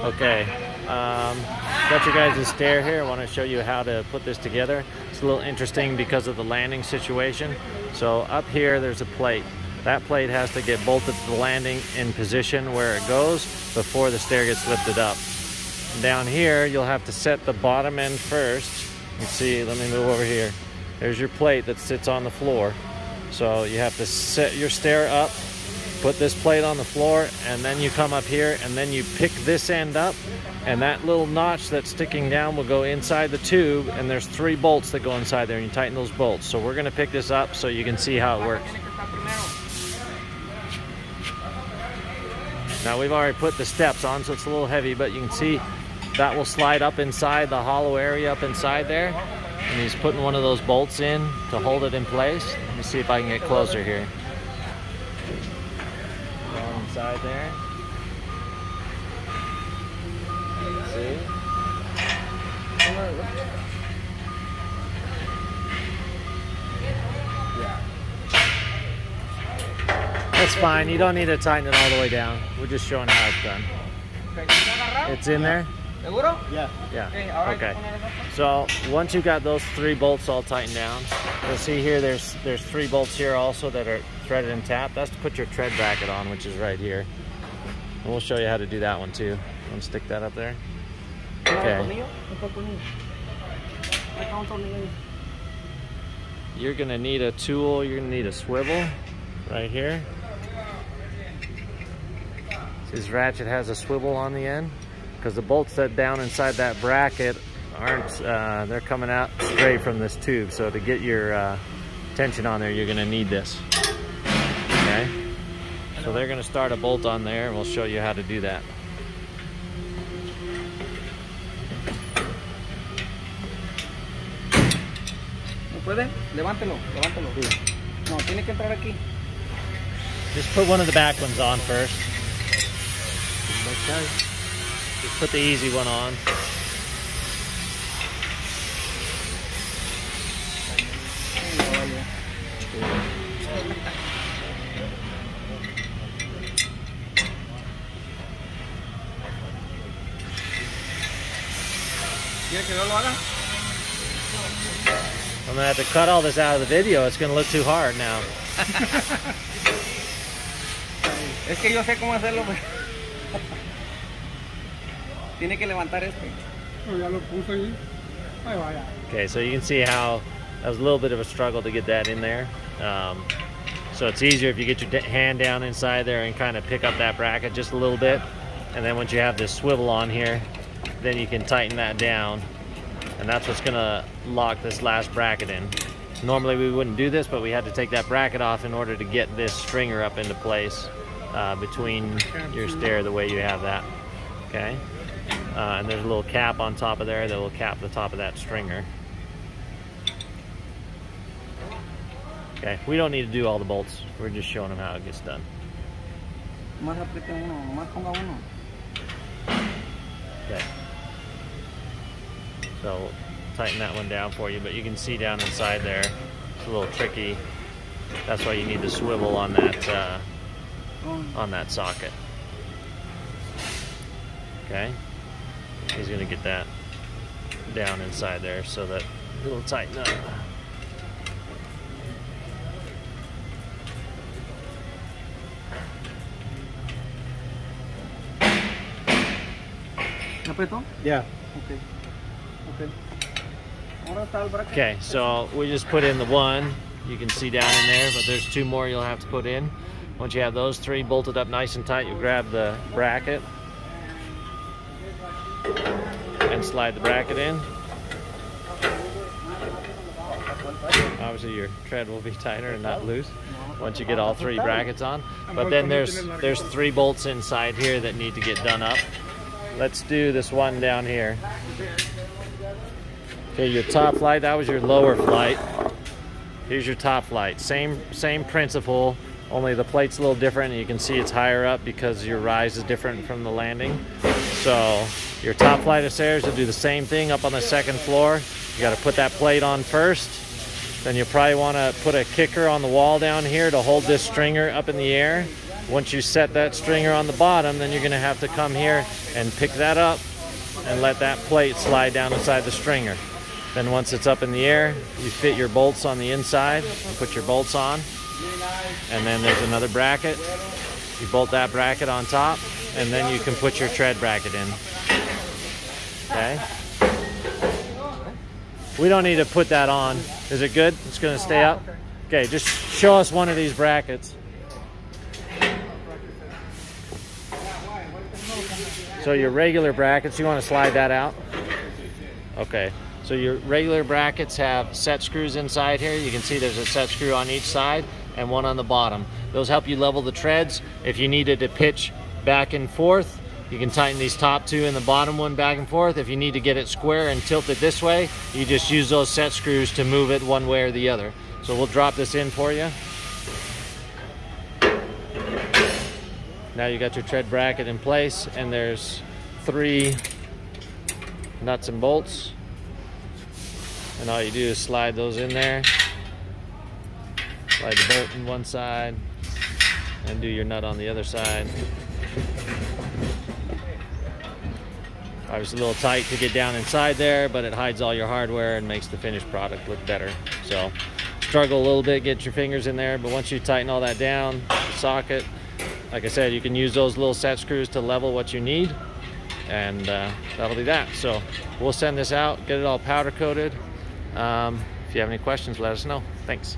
Okay, got your guys' stair here. I want to show you how to put this together. It's a little interesting because of the landing situation. So up here there's a plate. That plate has to get bolted to the landing in position where it goes before the stair gets lifted up. Down here you'll have to set the bottom end first. You see, let me move over here. There's your plate that sits on the floor. So you have to set your stair up, put this plate on the floor, and then you come up here and then you pick this end up, and that little notch that's sticking down will go inside the tube, and there's 3 bolts that go inside there, and you tighten those bolts. So we're gonna pick this up so you can see how it works. Now we've already put the steps on, so it's a little heavy, but you can see that will slide up inside the hollow area up inside there. And he's putting one of those bolts in to hold it in place. Let me see if I can get closer here. Down inside there. See? That's fine. You don't need to tighten it all the way down. We're just showing how it's done. It's in there? Yeah. Yeah. Okay. So once you've got those 3 bolts all tightened down, you'll see here there's 3 bolts here also that are threaded and tapped. That's to put your tread bracket on, which is right here. And we'll show you how to do that one too. I'm gonna stick that up there. Okay. You're gonna need a tool. You're gonna need a swivel right here. This ratchet has a swivel on the end, because the bolts that down inside that bracket aren't, they're coming out straight from this tube. So to get your tension on there, you're gonna need this, okay? So they're gonna start a bolt on there, and we'll show you how to do that. ¿No puede? Levántelo, levántelo. No, tiene que entrar aquí. Just put one of the back ones on first. Just put the easy one on. ¿Quiere que yo lo haga? I'm gonna have to cut all this out of the video. It's gonna look too hard now. Es que yo sé cómo hacerlo. Tiene que levantar este. Ya lo puso ahí. Ahí vaya. Okay, so you can see how that was a little bit of a struggle to get that in there. So it's easier if you get your hand down inside there and kind of pick up that bracket just a little bit. And then once you have this swivel on here, then you can tighten that down. And that's what's gonna lock this last bracket in. Normally we wouldn't do this, but we had to take that bracket off in order to get this stringer up into place between your stair the way you have that. Okay? And there's a little cap on top of there that will cap the top of that stringer. Okay, we don't need to do all the bolts. We're just showing them how it gets done. Okay. So tighten that one down for you, but you can see down inside there, it's a little tricky. That's why you need the swivel on that socket. Okay. He's gonna get that down inside there so that it'll tighten up. Yeah. Okay. Okay. Okay, so we just put in the one. You can see down in there, but there's 2 more you'll have to put in. Once you have those 3 bolted up nice and tight, you grab the bracket and slide the bracket in. Obviously your tread will be tighter and not loose once you get all 3 brackets on. But then there's 3 bolts inside here that need to get done up. Let's do this one down here. Okay, your top flight, that was your lower flight. Here's your top flight. Same principle, only the plate's a little different, and you can see it's higher up because your rise is different from the landing. So your top flight of stairs will do the same thing up on the 2nd floor. You got to put that plate on first. Then you'll probably want to put a kicker on the wall down here to hold this stringer up in the air. Once you set that stringer on the bottom, then you're going to have to come here and pick that up and let that plate slide down inside the stringer. Then once it's up in the air, you fit your bolts on the inside, you put your bolts on, and then there's another bracket. You bolt that bracket on top, and then you can put your tread bracket in. Okay? We don't need to put that on. Is it good? It's going to stay up? Okay, just show us one of these brackets. So your regular brackets, you want to slide that out? Okay, so your regular brackets have set screws inside here. You can see there's a set screw on each side and one on the bottom. Those help you level the treads. If you needed to pitch back and forth, you can tighten these top two and the bottom one back and forth. If you need to get it square and tilt it this way, you just use those set screws to move it one way or the other. So we'll drop this in for you. Now you got your tread bracket in place, and there's 3 nuts and bolts. And all you do is slide those in there. Slide the bolt on one side and do your nut on the other side. Obviously a little tight to get down inside there, but it hides all your hardware and makes the finished product look better. So struggle a little bit, get your fingers in there, but once you tighten all that down, the socket, like I said, you can use those little set screws to level what you need, and that'll be that. So we'll send this out, get it all powder coated. If you have any questions, let us know. Thanks.